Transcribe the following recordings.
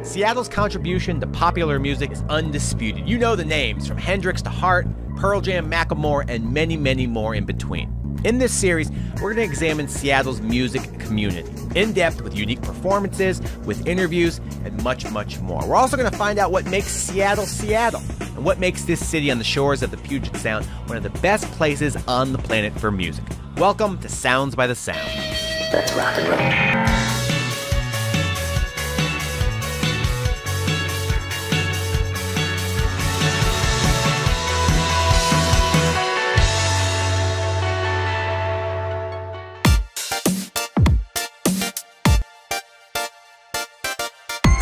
Seattle's contribution to popular music is undisputed. You know the names, from Hendrix to Hart, Pearl Jam, Macklemore, and many, many more in between. In this series, we're going to examine Seattle's music community, in depth with unique performances, with interviews, and much, much more. We're also going to find out what makes Seattle, Seattle, and what makes this city on the shores of the Puget Sound one of the best places on the planet for music. Welcome to Sounds by the Sound. Let's rock and roll.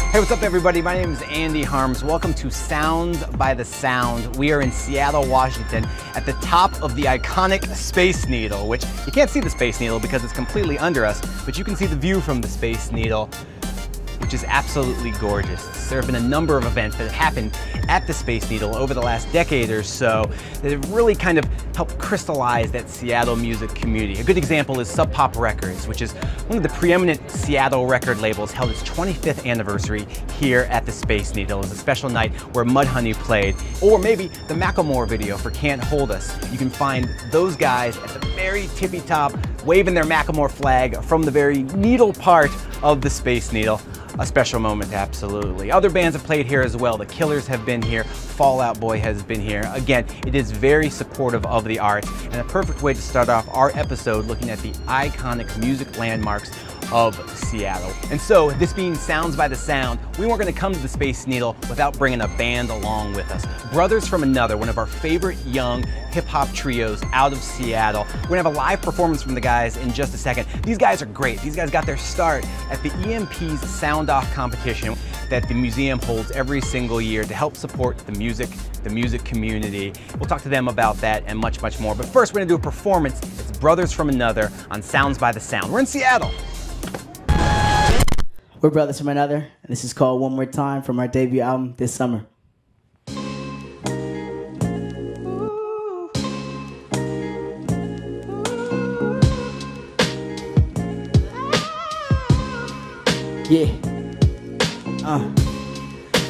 Hey, what's up everybody? My name is Andy Harms. Welcome to Sounds by the Sound. We are in Seattle, Washington at the top of the iconic Space Needle, which you can't see the Space Needle because it's completely under us, but you can see the view from the Space Needle, which is absolutely gorgeous. There have been a number of events that have happened at the Space Needle over the last decade or so that have really kind of helped crystallize that Seattle music community. A good example is Sub Pop Records, which is one of the preeminent Seattle record labels, held its 25th anniversary here at the Space Needle. It was a special night where Mudhoney played, or maybe the Macklemore video for Can't Hold Us. You can find those guys at the very tippy top, waving their Macklemore flag from the very needle part of the Space Needle. A special moment, absolutely. Other bands have played here as well. The Killers have been here. Fall Out Boy has been here. Again, it is very supportive of the arts and a perfect way to start off our episode looking at the iconic music landmarks of Seattle. And so, this being Sounds by the Sound, we weren't going to come to the Space Needle without bringing a band along with us. Brothers from Another, one of our favorite young hip-hop trios out of Seattle. We're going to have a live performance from the guys in just a second. These guys are great. These guys got their start at the EMP's Sound Off competition that the museum holds every single year to help support the music community. We'll talk to them about that and much, much more. But first, we're going to do a performance. It's Brothers from Another on Sounds by the Sound. We're in Seattle. We're Brothers from Another, and this is called One More Time from our debut album this summer. Yeah.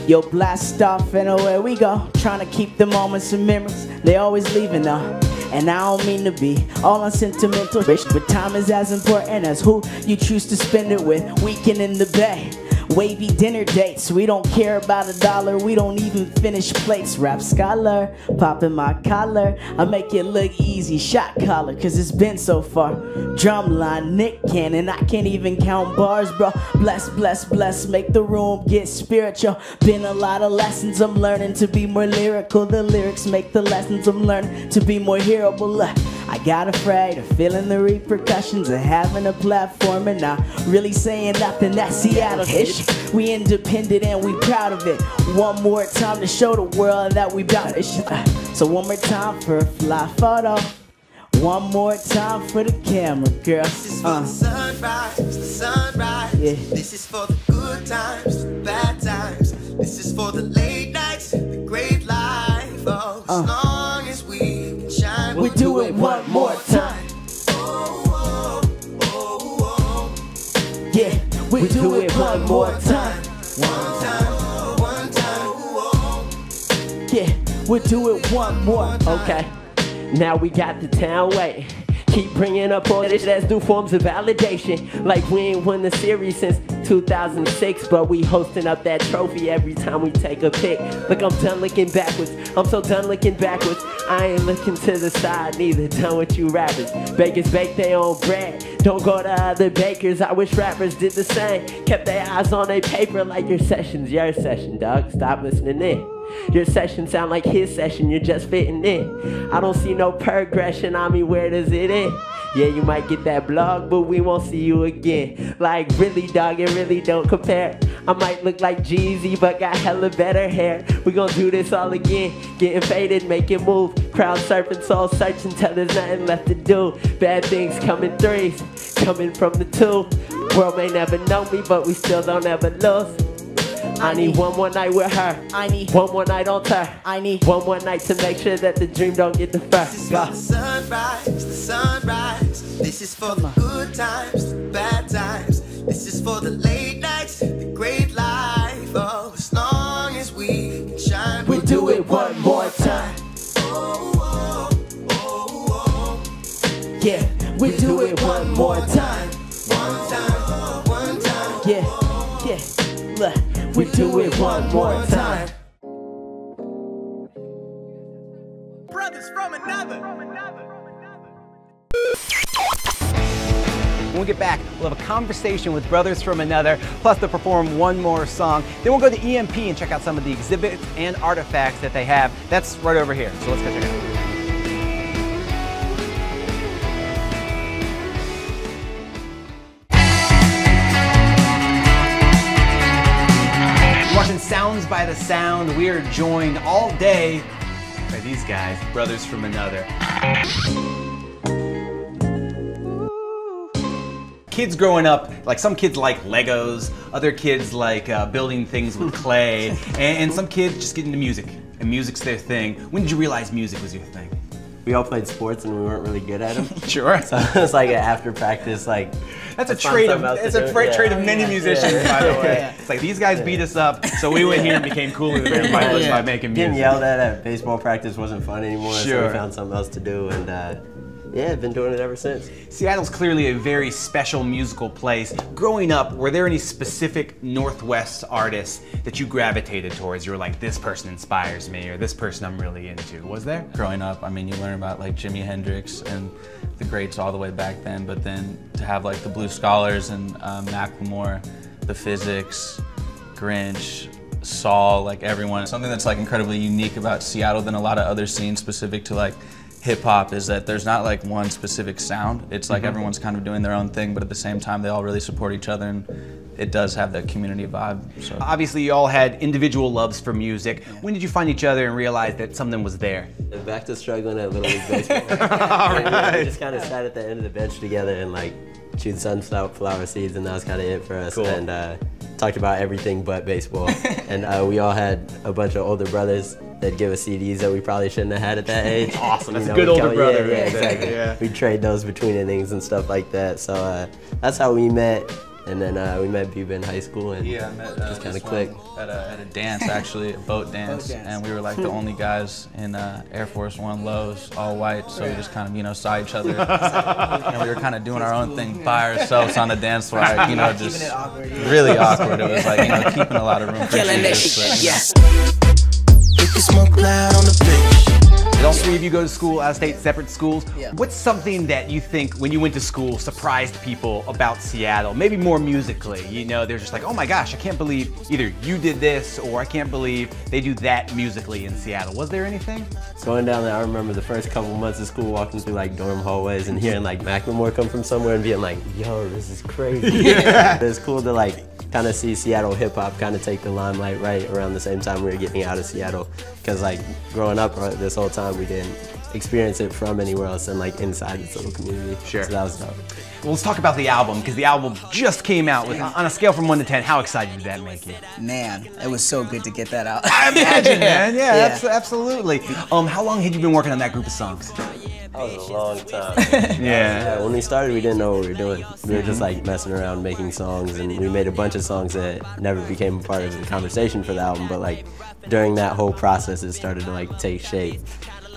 Yo, blast off and away we go. Trying to keep the moments and memories. They always leaving though. And I don't mean to be all unsentimental, but time is as important as who you choose to spend it with. Weekend in the Bay, wavy dinner dates. We don't care about a dollar, we don't even finish plates. Rap scholar, popping my collar. I make it look easy, shot collar, cause it's been so far. Drumline, Nick Cannon, I can't even count bars, bro. Bless, bless, bless, make the room get spiritual. Been a lot of lessons, I'm learning to be more lyrical. The lyrics make the lessons, I'm learning to be more hearable. I got afraid of feeling the repercussions of having a platform and not really saying nothing. That's Seattle-ish. We independent and we proud of it. One more time to show the world that we bout it. So one more time for a fly photo. One more time for the camera, girl. This is for the sunrise, the sunrise. Yeah. This is for the good times, the bad times. This is for the late nights, the great life. Oh, as long as we can shine, we'll do it one more time. Oh, oh, oh, oh. Yeah, we'll do it one more time. One time, one time. Oh, oh. Yeah, we'll do it one more. Okay, now we got the town waiting. Keep bringing up all this as new forms of validation. Like we ain't won the series since 2006, but we hosting up that trophy every time we take a pic. Look, I'm done looking backwards. I'm so done looking backwards. I ain't looking to the side, neither done with you rappers. Bakers bake their own bread. Don't go to other bakers. I wish rappers did the same. Kept their eyes on their paper like your session's your session, dog. Stop listening in. Your session sound like his session, you're just fitting in. I don't see no progression, I mean, where does it end? Yeah, you might get that blog, but we won't see you again. Like, really, dog, it really don't compare. I might look like Jeezy, but got hella better hair. We gon' do this all again. Getting faded, making move. Crowd surfing, soul searching till there's nothing left to do. Bad things come in threes, coming from the two. World may never know me, but we still don't ever lose. I need one more night with her. I need one more night on her. I need one more night to make sure that the dream don't get deferred. This is for the sunrise, the sunrise. This is for the good times, the bad times. This is for the late nights, the great life. Oh. We do it one more time. One time, one time. Yeah, yeah. Look, we do it one more time. Brothers from another. When we get back, we'll have a conversation with Brothers from Another, plus they'll perform one more song. Then we'll go to EMP and check out some of the exhibits and artifacts that they have. That's right over here, so let's go check it out. Watching Sounds by the Sound, we are joined all day by these guys, Brothers from Another. Kids growing up, like some kids like Legos, other kids like building things with clay, and some kids just get into music, and music's their thing. When did you realize music was your thing? We all played sports and we weren't really good at them. Sure. So it's like after practice, like that's a trait of trait of many musicians, by the way. It's like these guys beat us up, so we went here and became cooler than them by making music. Getting yelled at baseball practice wasn't fun anymore, Sure. so we found something else to do, and yeah, been doing it ever since. Seattle's clearly a very special musical place. Growing up, were there any specific Northwest artists that you gravitated towards? You were like, this person inspires me, or this person I'm really into. Was there? Growing up, I mean, you learn about like Jimi Hendrix and the greats all the way back then, but then to have like the Blue Scholars and Macklemore, the Physics, Grinch, Saul, like everyone. Something that's like incredibly unique about Seattle than a lot of other scenes specific to like hip hop is that there's not like one specific sound. It's like everyone's kind of doing their own thing, but at the same time they all really support each other, and it does have that community vibe. So obviously you all had individual loves for music. When did you find each other and realize that something was there? Back to struggling at Little League Baseball. All right. We just kind of sat at the end of the bench together and like chewed sunflower seeds, and that was kind of it for us. Cool. And talked about everything but baseball. And we all had a bunch of older brothers that'd give us CDs that we probably shouldn't have had at that age. Awesome, that's a good older brother. Yeah, exactly. Yeah. We'd trade those between innings and stuff like that. So that's how we met. And then we met Biba in high school, and yeah, I met just kind of clicked. At a dance, actually, a boat dance, and we were like the only guys in Air Force One lows, all white, so we just kind of, you know, saw each other, and we were kind of doing our own thing by ourselves on the dance floor, you know, just really awkward. It was like, you know, keeping a lot of room for each other. Smoke loud on the bench. All three of you go to school, out-of-state, separate schools. Yeah. What's something that you think, when you went to school, surprised people about Seattle? Maybe more musically, you know, they're just like, oh my gosh, I can't believe either you did this, or I can't believe they do that musically in Seattle. Was there anything? Going down there, I remember the first couple months of school walking through like dorm hallways and hearing like Macklemore come from somewhere and being like, yo, this is crazy. Yeah. It's cool to like kind of see Seattle hip hop kind of take the limelight right around the same time we were getting out of Seattle. Because like growing up this whole time, we didn't experience it from anywhere else than like inside this little community. Sure. So that was dope. Well, let's talk about the album, because the album just came out. On a scale from 1 to 10, how excited did that make you? Man, it was so good to get that out. I imagine, man. Yeah, absolutely. How long had you been working on that group of songs? That was a long time. Yeah. When we started, we didn't know what we were doing. We were just like messing around, making songs, and we made a bunch of songs that never became a part of the conversation for the album. But like during that whole process, it started to like take shape.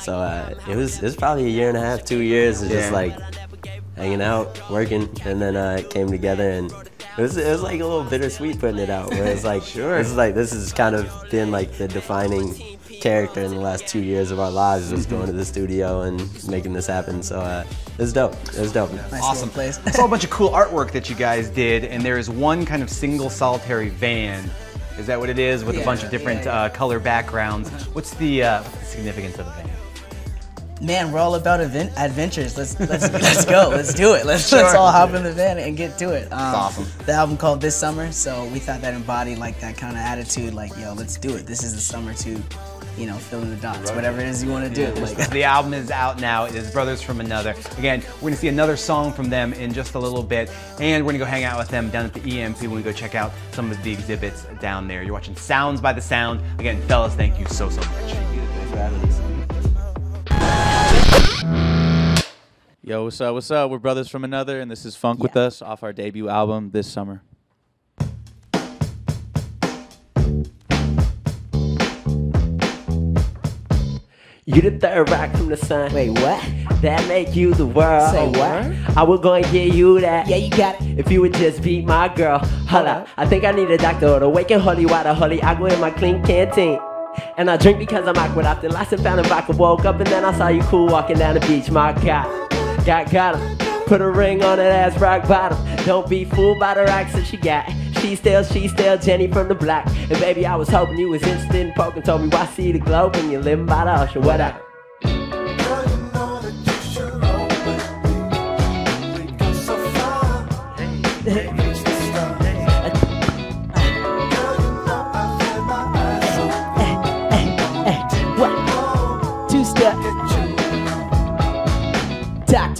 So it was probably a year and a half, 2 years of just like hanging out, working, and then it came together, and it was like a little bittersweet putting it out. Where it's like, this has kind of been like the defining character in the last 2 years of our lives, was going to the studio and making this happen. So it was dope. It was dope. Nice Awesome. place. I saw a bunch of cool artwork that you guys did, and there is one kind of single solitary van. Is that what it is? With a bunch of different color backgrounds. What's the significance of the van? Man, we're all about adventures. Let's go. Let's do it. Let's all hop in the van and get to it. That's awesome. The album called This Summer, so we thought that embodied like that kind of attitude, like, yo, let's do it. This is the summer to, you know, fill in the dots, whatever it is you want to do. Like, The album is out now. It is Brothers from Another. Again, we're going to see another song from them in just a little bit, and we're going to go hang out with them down at the EMP when we go check out some of the exhibits down there. You're watching Sounds by the Sound. Again, fellas, thank you so much. Thanks for having us. Yo, what's up? What's up? We're Brothers from Another, and this is Funk with Us off our debut album this summer. You the third rock from the sun. Wait, what? That make you the world. Say what? I was gonna give you that. Yeah, you got it. If you would just be my girl. Holla, I think I need a doctor or to wake and holy water, holy agua in my clean canteen. And I drink because I'm awkward. After lost and found a vodka, woke up and then I saw you cool walking down the beach. My God, got him. Put a ring on that ass, rock bottom. Don't be fooled by the rocks that she got. She still Jenny from the block. And baby, I was hoping you was interested in poking. Told me why see the globe when you're living by the ocean. Whatever. Two-step. Talk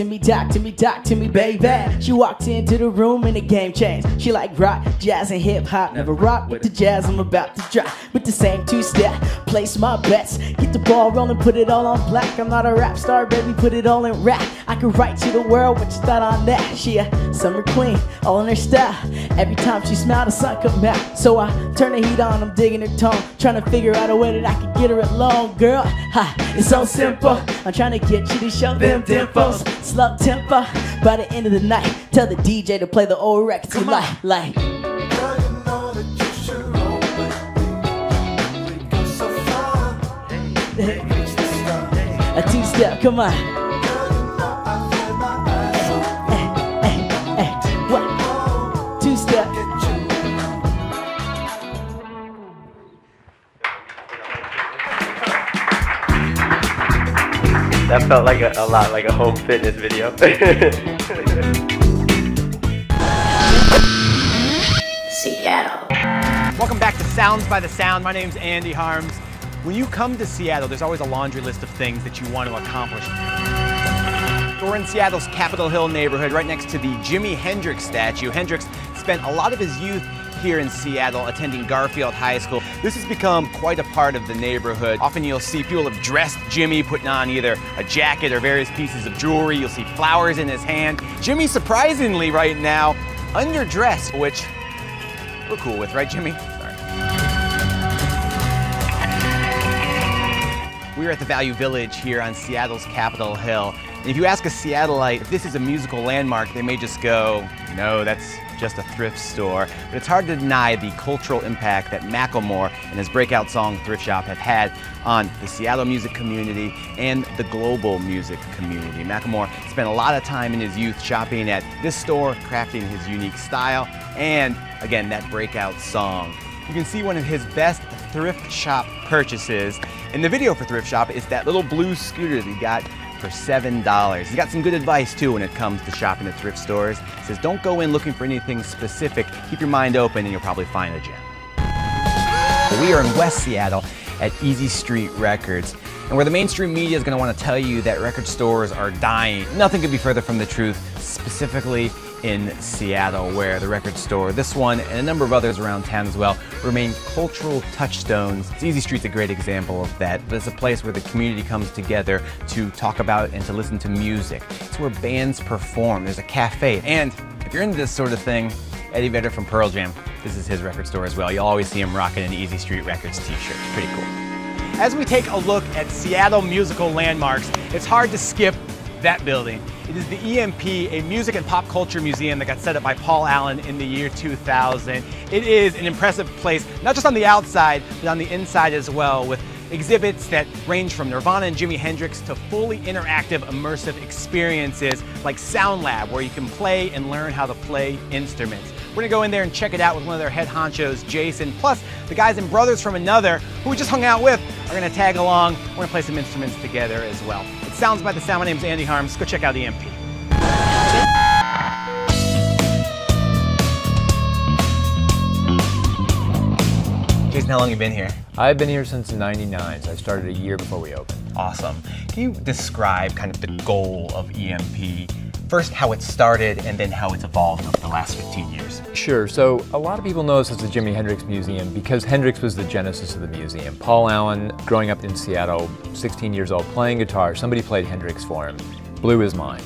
to me, baby. She walked into the room and the game changed. She like rock, jazz, and hip hop. Never rock with the jazz I'm about to drop. With the same two-step, place my bets. Get the ball rolling, put it all on black. I'm not a rap star, baby, put it all in rap. I could write to the world what you thought on that. She a summer queen, all in her style. Every time she smiled, the sun come out. So I turn the heat on, I'm digging her tone. Trying to figure out a way that I could get her alone, girl. Ha, it's so simple. I'm trying to get you to show them dimples. Slow tempo. By the end of the night, tell the DJ to play the old records you like. Girl, you know that you should roll with me. We go so far. Hey, reach the stars. A two-step, come on. Girl, you know I feel my eyes. Hey, what? Two-step. That felt like a lot like a home fitness video. Seattle. Welcome back to Sounds by the Sound. My name's Andy Harms. When you come to Seattle, there's always a laundry list of things that you want to accomplish. We're in Seattle's Capitol Hill neighborhood, right next to the Jimi Hendrix statue. Hendrix spent a lot of his youth here in Seattle, attending Garfield High School. This has become quite a part of the neighborhood. Often you'll see people have dressed Jimmy, putting on either a jacket or various pieces of jewelry. You'll see flowers in his hand. Jimmy, surprisingly right now, underdressed, which we're cool with, right, Jimmy? Sorry. We're at the Value Village here on Seattle's Capitol Hill. And if you ask a Seattleite if this is a musical landmark, they may just go, no, that's just a thrift store. But it's hard to deny the cultural impact that Macklemore and his breakout song Thrift Shop have had on the Seattle music community and the global music community. Macklemore spent a lot of time in his youth shopping at this store, crafting his unique style, and again, that breakout song. You can see one of his best thrift shop purchases. In the video for Thrift Shop is that little blue scooter that he got for $7. He's got some good advice too when it comes to shopping at thrift stores. He says, don't go in looking for anything specific. Keep your mind open and you'll probably find a gem. We are in West Seattle at Easy Street Records, and where the mainstream media is going to want to tell you that record stores are dying. Nothing could be further from the truth, specifically in Seattle, where the record store, this one and a number of others around town as well, remain cultural touchstones. Easy Street's a great example of that. It's a place where the community comes together to talk about and to listen to music. It's where bands perform. There's a cafe. And if you're into this sort of thing, Eddie Vedder from Pearl Jam, this is his record store as well. You'll always see him rocking an Easy Street Records t-shirt. It's pretty cool. As we take a look at Seattle musical landmarks, it's hard to skip that building. It is the EMP, a music and pop culture museum that got set up by Paul Allen in the year 2000. It is an impressive place, not just on the outside, but on the inside as well, with exhibits that range from Nirvana and Jimi Hendrix to fully interactive, immersive experiences like Sound Lab, where you can play and learn how to play instruments. We're gonna go in there and check it out with one of their head honchos, Jason, plus the guys in Brothers from Another, who we just hung out with, are gonna tag along. We're gonna play some instruments together as well. It Sounds by the Sound. My name's Andy Harms. Go check out EMP. Jason, how long have you been here? I've been here since '99, so I started a year before we opened. Awesome. Can you describe kind of the goal of EMP? First, how it started, and then how it's evolved over the last 15 years. Sure, so a lot of people know this as the Jimi Hendrix Museum because Hendrix was the genesis of the museum. Paul Allen, growing up in Seattle, 16 years old, playing guitar, somebody played Hendrix for him, blew his mind.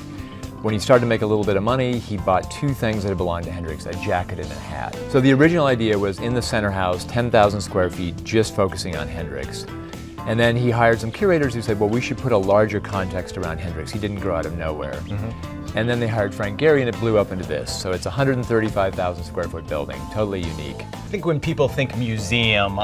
When he started to make a little bit of money, he bought two things that had belonged to Hendrix, a jacket and a hat. So the original idea was in the center house, 10,000 square feet, just focusing on Hendrix. And then he hired some curators who said, well, we should put a larger context around Hendrix. He didn't grow out of nowhere. And then they hired Frank Gehry, and it blew up into this. So it's a 135,000 square foot building, totally unique. I think when people think museum,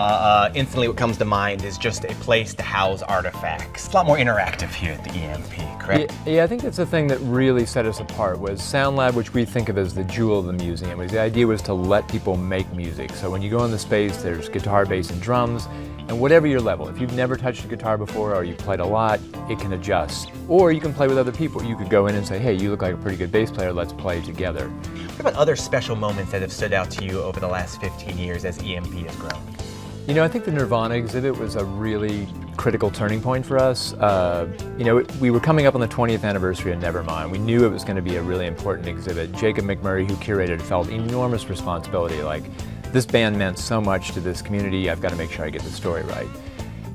instantly what comes to mind is just a place to house artifacts. It's a lot more interactive here at the EMP, correct? Yeah, I think that's the thing that really set us apart was Sound Lab, which we think of as the jewel of the museum. The idea was to let people make music. So when you go in the space, there's guitar, bass, and drums. And whatever your level, if you've never touched a guitar before or you've played a lot, it can adjust. Or you can play with other people. You could go in and say, hey, you look like a pretty good bass player, let's play together. What about other special moments that have stood out to you over the last 15 years as EMP has grown? You know, I think the Nirvana exhibit was a really critical turning point for us. You know, we were coming up on the 20th anniversary of Nevermind. We knew it was going to be a really important exhibit. Jacob McMurray, who curated, felt enormous responsibility. Like, this band meant so much to this community, I've got to make sure I get the story right.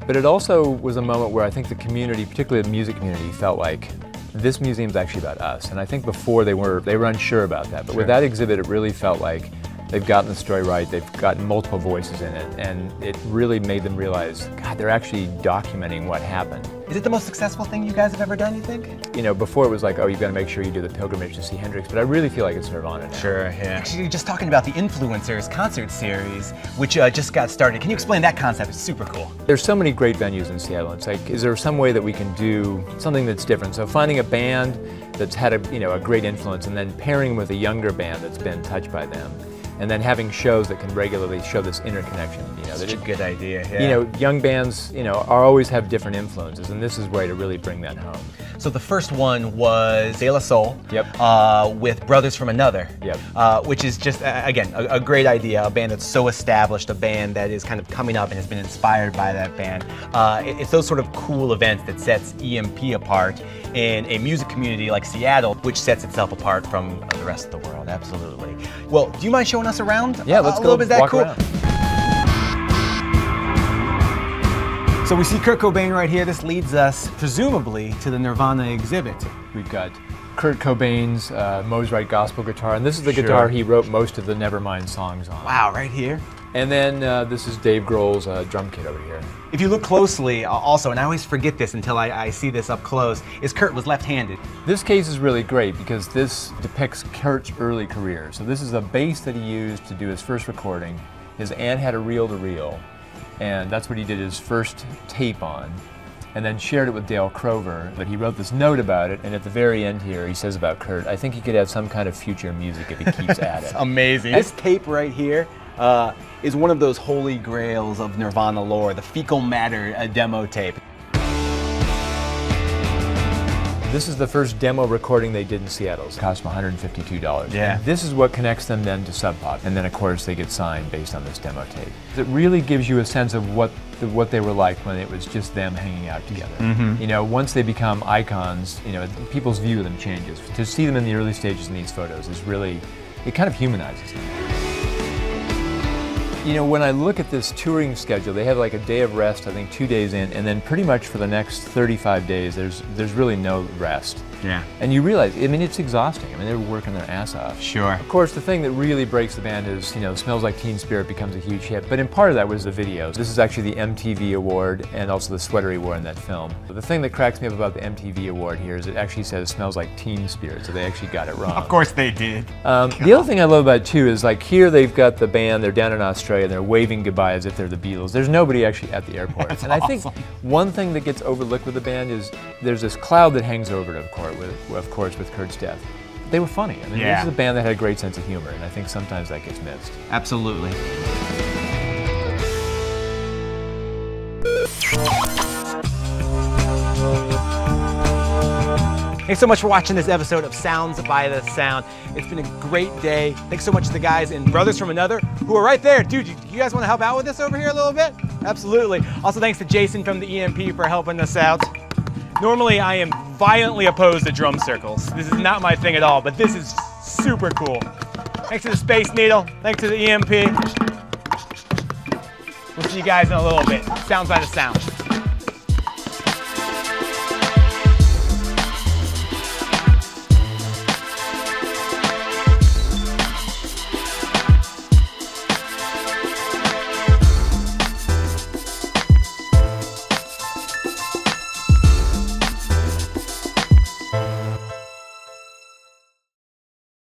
But it also was a moment where I think the community, particularly the music community, felt like this museum's actually about us. And I think before they were unsure about that. But with that exhibit, it really felt like they've gotten the story right, they've gotten multiple voices in it, and it really made them realize, God, they're actually documenting what happened. Is it the most successful thing you guys have ever done, you think? You know, before it was like, oh, you've got to make sure you do the pilgrimage to see Hendrix, but I really feel like it's Nirvana now. Sure, yeah. Actually, just talking about the Influencers concert series, which just got started. Can you explain that concept? It's super cool. There's so many great venues in Seattle. It's like, is there some way that we can do something that's different? So finding a band that's had a great influence and then pairing with a younger band that's been touched by them. And then having shows that can regularly show this interconnection. You know, Such a good idea, yeah. You know, young bands, always have different influences, and this is a way to really bring that home. So the first one was De La Soul, with Brothers from Another, which is just, again, a great idea, a band that's so established, a band that is kind of coming up and has been inspired by that band. It's those sort of cool events that sets EMP apart in a music community like Seattle, which sets itself apart from the rest of the world, absolutely. Well, do you mind showing us around? Yeah, let's go walk around. So we see Kurt Cobain right here. This leads us, presumably, to the Nirvana exhibit. We've got Kurt Cobain's Mosrite gospel guitar, and this is the guitar he wrote most of the Nevermind songs on. Wow, right here. And then this is Dave Grohl's drum kit over here. If you look closely, also, and I always forget this until I see this up close, is Kurt was left-handed. This case is really great because this depicts Kurt's early career. So this is a bass that he used to do his first recording. His aunt had a reel-to-reel, and that's what he did his first tape on, and then shared it with Dale Crover. But he wrote this note about it, and at the very end here, he says about Kurt, I think he could have some kind of future music if he keeps at it. Amazing. This tape right here is one of those holy grails of Nirvana lore, the Fecal Matter demo tape. This is the first demo recording they did in Seattle. It cost them $152. Yeah. And this is what connects them then to Sub Pop. And then of course they get signed based on this demo tape. It really gives you a sense of what they were like when it was just them hanging out together. You know, once they become icons, people's view of them changes. To see them in the early stages in these photos is really, it kind of humanizes them. You know, when I look at this touring schedule, they have like a day of rest, I think 2 days in, and then pretty much for the next 35 days, there's really no rest. Yeah. And you realize, I mean, it's exhausting. I mean, they're working their ass off. Sure. Of course, the thing that really breaks the band is, Smells Like Teen Spirit becomes a huge hit, but in part of that was the videos. This is actually the MTV award and also the sweater he wore in that film. But the thing that cracks me up about the MTV award here is it actually says Smells Like Teen Spirit, so they actually got it wrong. Of course they did. The other thing I love about it too is like here they've got the band, they're down in Australia, they're waving goodbye as if they're the Beatles. There's nobody actually at the airport. That's and awesome. I think one thing that gets overlooked with the band is there's this cloud that hangs over it, of course, with Kurt's death. They were funny. I mean, this is a band that had a great sense of humor, and I think sometimes that gets missed. Absolutely. Thanks so much for watching this episode of Sounds by the Sound. It's been a great day. Thanks so much to the guys in Brothers from Another who are right there. Dude, you guys want to help out with this over here a little bit? Absolutely. Also, thanks to Jason from the EMP for helping us out. Normally, I am violently opposed to drum circles. This is not my thing at all, but this is super cool. Thanks to the Space Needle. Thanks to the EMP. We'll see you guys in a little bit. Sounds by the Sound.